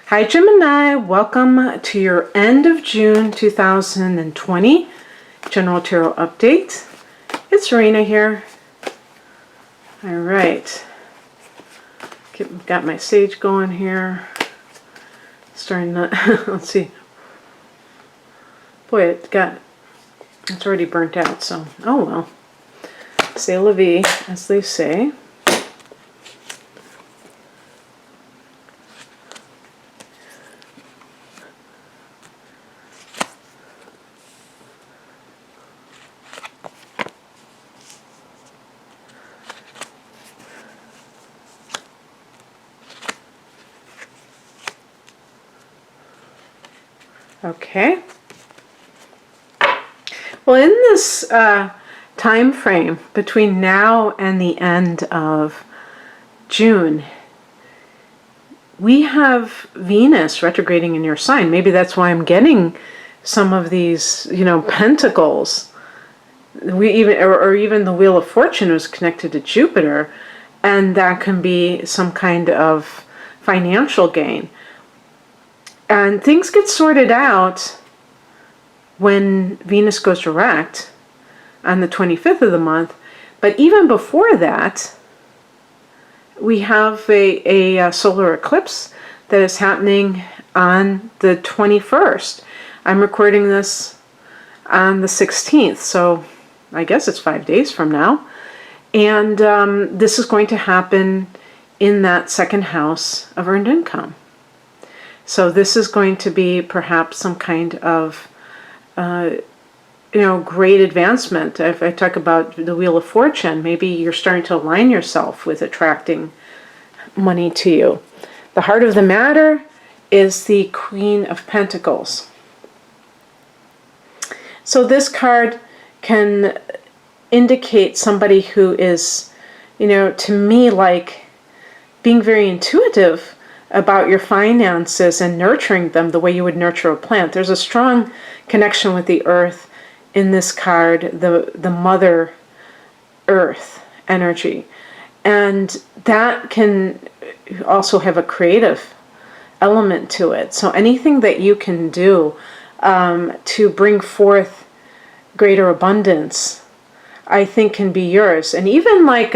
Hi Gemini, welcome to your end of June 2020 General Tarot Update. It's Rena here. All right, got my sage going here. Starting to, let's see. Boy, it's already burnt out, so, oh well. C'est la vie, as they say. Okay. Well, in this time frame between now and the end of June, we have Venus retrograding in your sign. Maybe that's why I'm getting some of these, pentacles. Or even the Wheel of Fortune was connected to Jupiter, and that can be some kind of financial gain. And things get sorted out when Venus goes direct on the 25th of the month. But even before that, we have a solar eclipse that is happening on the 21st. I'm recording this on the 16th, so I guess it's 5 days from now. And this is going to happen in that second house of earned income. So this is going to be perhaps some kind of, great advancement. If I talk about the Wheel of Fortune, maybe you're starting to align yourself with attracting money to you. The heart of the matter is the Queen of Pentacles. So this card can indicate somebody who is, to me, like being very intuitive about your finances and nurturing them the way you would nurture a plant. There's a strong connection with the earth in this card, the Mother Earth energy. And that can also have a creative element to it. So anything that you can do to bring forth greater abundance, I think can be yours. And even like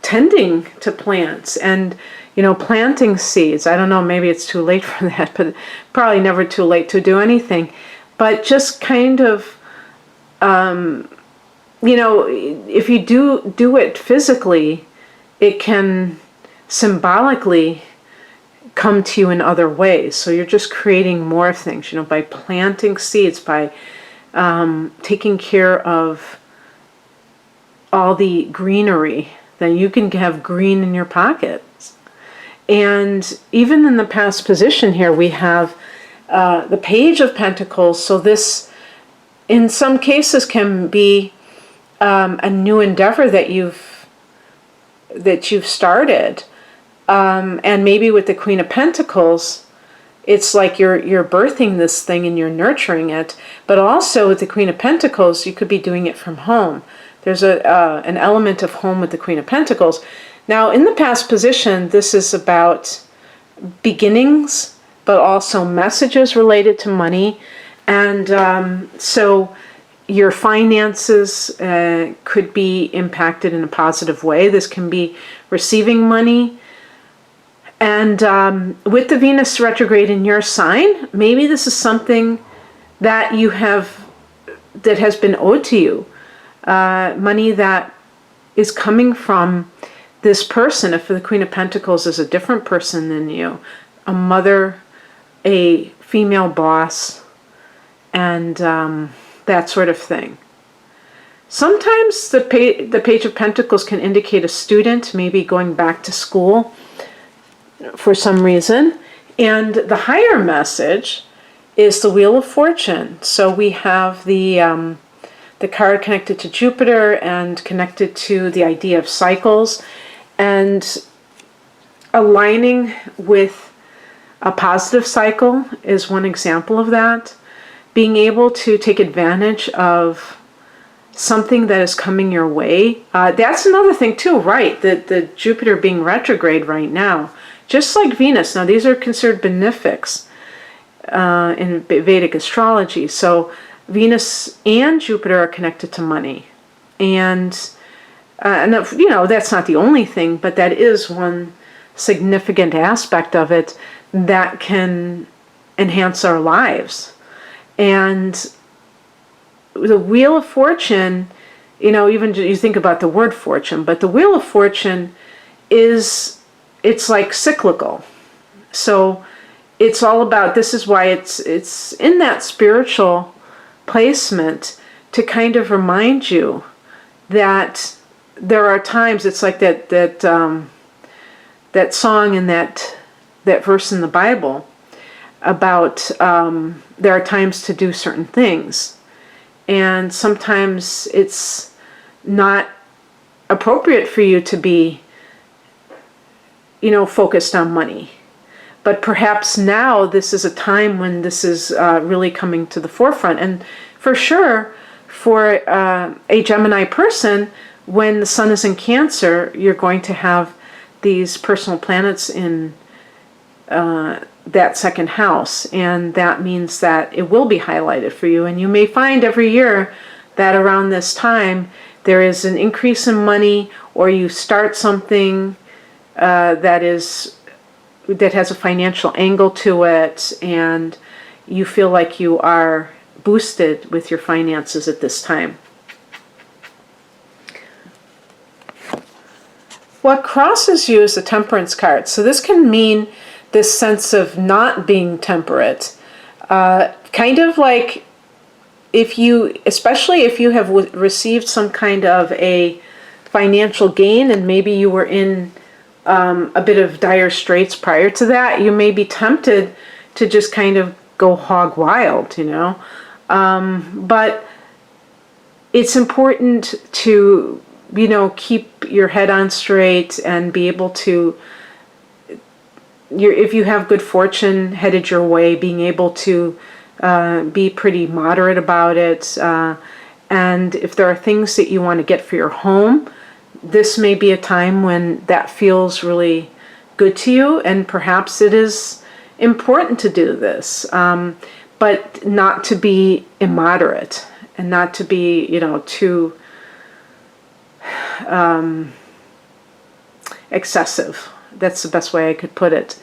tending to plants and planting seeds. I don't know, maybe it's too late for that, but probably never too late to do anything. But just kind of if you do it physically, it can symbolically come to you in other ways. So you're just creating more things, by planting seeds, by taking care of all the greenery. Then you can have green in your pockets. And even in the past position here, we have the Page of Pentacles. So this, in some cases, can be a new endeavor that you've started. And maybe with the Queen of Pentacles, it's like you're birthing this thing and you're nurturing it. But also with the Queen of Pentacles, you could be doing it from home. There's an element of home with the Queen of Pentacles. Now, in the past position, this is about beginnings, but also messages related to money. And so your finances could be impacted in a positive way. This can be receiving money. And with the Venus retrograde in your sign, maybe this is something that that has been owed to you. Money that is coming from this person. If the Queen of Pentacles is a different person than you, a mother, a female boss, and that sort of thing. Sometimes the Page of Pentacles can indicate a student maybe going back to school for some reason. And the higher message is the Wheel of Fortune. So we have the card connected to Jupiter and connected to the idea of cycles, and aligning with a positive cycle is one example of that. Being able to take advantage of something that is coming your way. That's another thing too, right? The Jupiter being retrograde right now just like Venus. Now, these are considered benefics in Vedic astrology. So Venus and Jupiter are connected to money. And that's not the only thing, but that is one significant aspect of it that can enhance our lives. And the Wheel of Fortune, even you think about the word fortune, but the Wheel of Fortune it's like cyclical. So it's all about, this is why it's in that spiritual placement to kind of remind you that there are times, it's like that song in that verse in the Bible about there are times to do certain things. And sometimes it's not appropriate for you to be, focused on money. But perhaps now this is a time when this is really coming to the forefront. And for sure, for a Gemini person, when the sun is in Cancer, you're going to have these personal planets in that second house. And that means that it will be highlighted for you. And you may find every year that around this time, there is an increase in money, or you start something that has a financial angle to it, and you feel like you are boosted with your finances at this time. What crosses you is the Temperance card. So this can mean this sense of not being temperate. Kind of like especially if you have received some kind of a financial gain, and maybe you were in a bit of dire straits prior to that, you may be tempted to just kind of go hog wild, but it's important to, keep your head on straight and be able to, if you have good fortune headed your way, being able to be pretty moderate about it. And if there are things that you want to get for your home, this may be a time when that feels really good to you, and perhaps it is important to do this, but not to be immoderate and not to be, too excessive. That's the best way I could put it.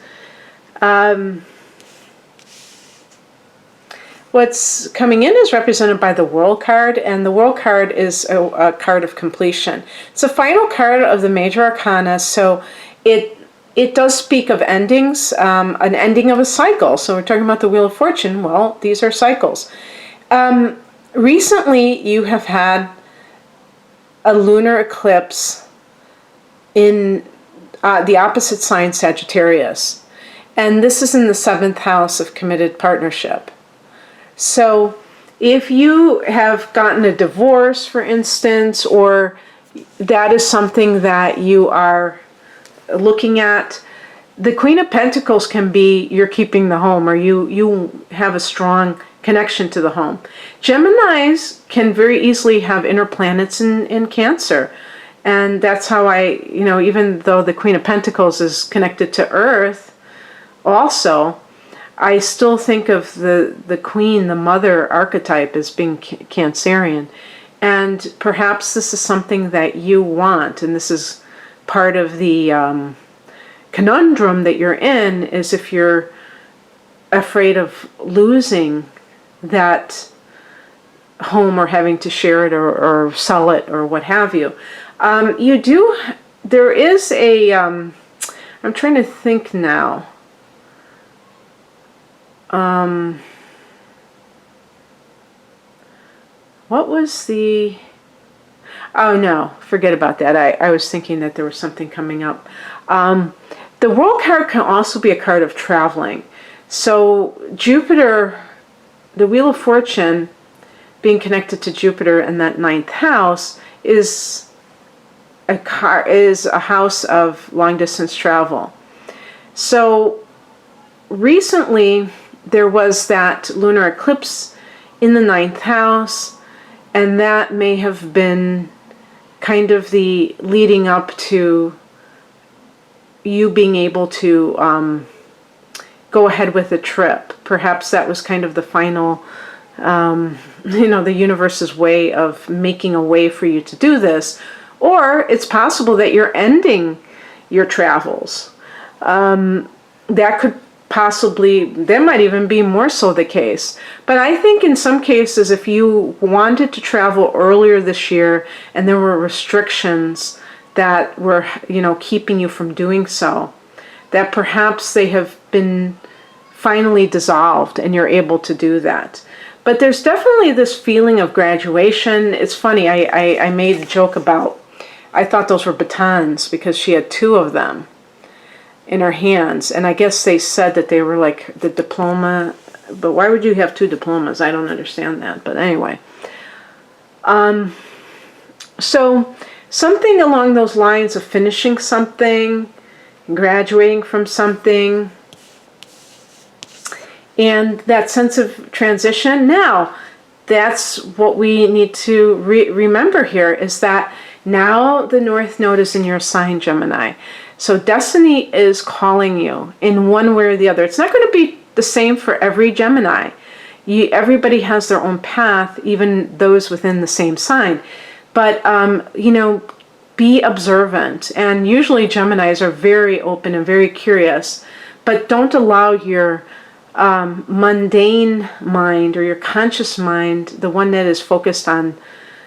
What's coming in is represented by the World card, and the World card is a card of completion. It's the final card of the major arcana, so it does speak of endings, an ending of a cycle. So we're talking about the Wheel of Fortune. Well, these are cycles. Recently, you have had a lunar eclipse in the opposite sign, Sagittarius, and this is in the 7th house of committed partnership. So if you have gotten a divorce, for instance, or that is something that you are looking at, the Queen of Pentacles can be you're keeping the home, or you have a strong connection to the home. Geminis can very easily have inner planets in Cancer. And that's how even though the Queen of Pentacles is connected to Earth also, I still think of the queen, the mother archetype, as being Cancerian. And perhaps this is something that you want, and this is part of the conundrum that you're in, is if you're afraid of losing that home or having to share it or sell it or what have you. There is a, I'm trying to think now. What was the, oh no, forget about that. I was thinking that there was something coming up. The World card can also be a card of traveling. So Jupiter, the Wheel of Fortune, being connected to Jupiter in that 9th house, is a house of long distance travel. So recently there was that lunar eclipse in the 9th house, and that may have been kind of the leading up to you being able to go ahead with the trip. Perhaps that was kind of the final, the universe's way of making a way for you to do this. Or it's possible that you're ending your travels. That could possibly, that might even be more so the case. But I think in some cases, if you wanted to travel earlier this year and there were restrictions that were, keeping you from doing so, that perhaps they have been finally dissolved and you're able to do that. But there's definitely this feeling of graduation. It's funny, I made a joke about, I thought those were batons because she had two of them in her hands. And I guess they said that they were like the diploma, but why would you have two diplomas? I don't understand that, but anyway. So something along those lines of finishing something, graduating from something, and that sense of transition. Now, that's what we need to remember here, is that now the North Node is in your sign, Gemini. So destiny is calling you in one way or the other. It's not going to be the same for every Gemini. Everybody has their own path, even those within the same sign. But, be observant. And usually Geminis are very open and very curious. But don't allow your mundane mind or your conscious mind, the one that is focused on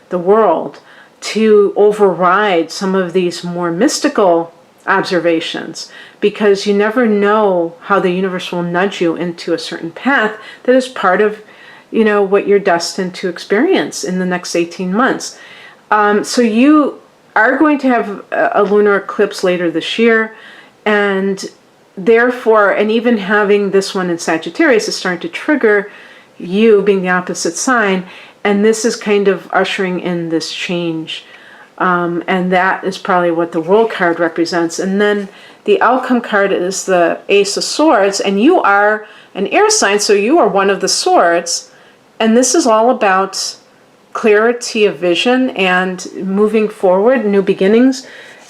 the world, to override some of these more mystical observations, because you never know how the universe will nudge you into a certain path that is part of, what you're destined to experience in the next 18 months. So you are going to have a lunar eclipse later this year, and therefore, and even having this one in Sagittarius is starting to trigger you being the opposite sign, and this is kind of ushering in this change. And that is probably what the World card represents. And then the outcome card is the Ace of Swords, and you are an air sign, so you are one of the swords. And this is all about clarity of vision and moving forward, new beginnings,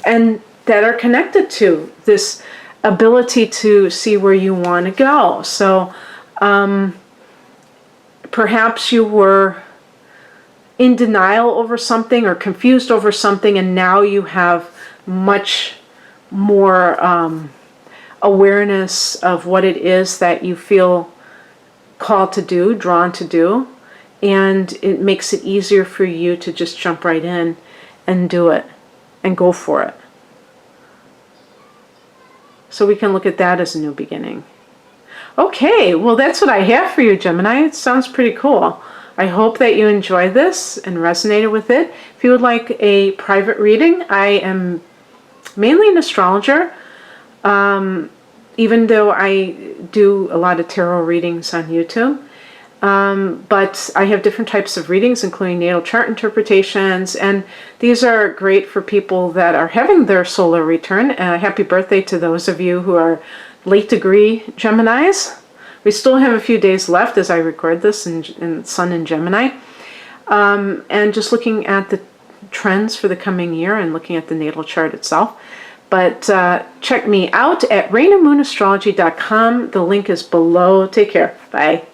and that are connected to this ability to see where you want to go. So perhaps you were in denial over something or confused over something, and now you have much more awareness of what it is that you feel called to do, drawn to do, and it makes it easier for you to just jump right in and do it and go for it. So we can look at that as a new beginning. Okay, well, that's what I have for you, Gemini. It sounds pretty cool. I hope that you enjoyed this and resonated with it. If you would like a private reading, I am mainly an astrologer, even though I do a lot of tarot readings on YouTube. But I have different types of readings, including natal chart interpretations, and these are great for people that are having their solar return. Happy birthday to those of you who are late degree Geminis. We still have a few days left as I record this in Sun in Gemini. And just looking at the trends for the coming year and looking at the natal chart itself. But check me out at rainandmoonastrology.com. The link is below. Take care. Bye.